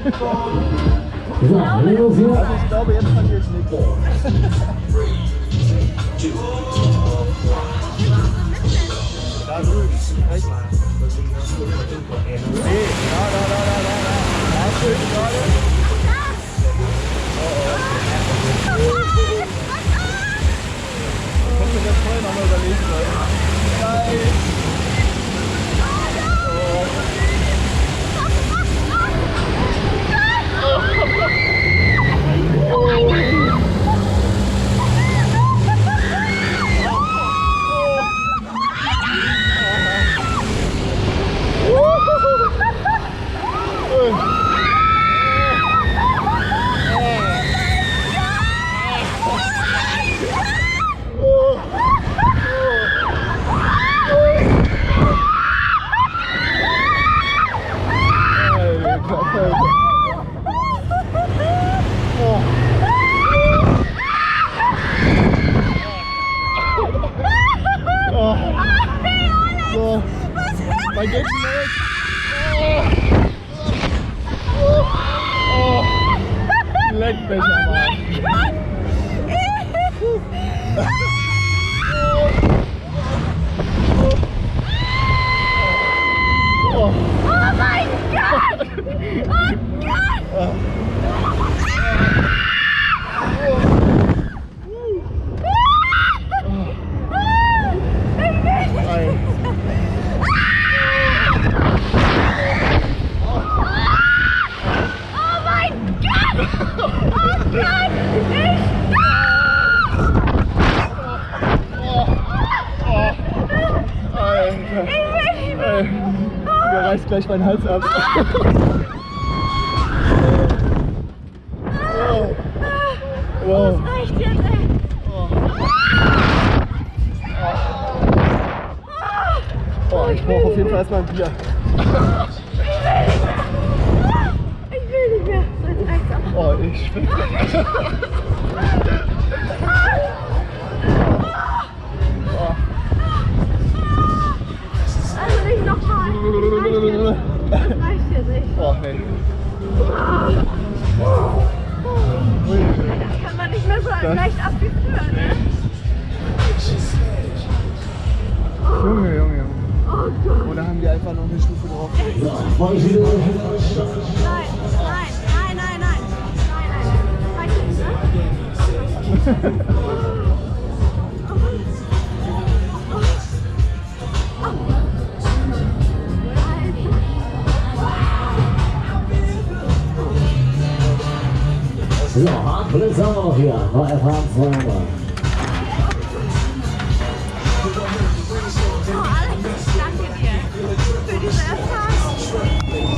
Also ich glaube, jetzt verliere ich nichts. Da drüben, rechts. Nee, da. Da schön gerade. Kannst du das vorher nochmal überlegen, Leute? Nein! Mein geht schnell. Leck mich am Arsch. Oh mein Gott! Oh Gott! Mir reißt gleich mein Hals ab. Das reicht jetzt, ey. Oh, ich brauche auf jeden Fall erstmal ein Bier. Ich will nicht mehr. So, jetzt reicht's aber. Oh, ich schwitze. Also nicht nochmal. Das reicht jetzt echt. Oh, hey. Das kann man nicht mehr so leicht ab wie früher, ne? Junge. Oh Gott. Oder haben die einfach noch eine Stufe drauf? Nein. Reicht nicht, ne? So, Hartplätze haben wir noch hier. Neue Fahrpreis.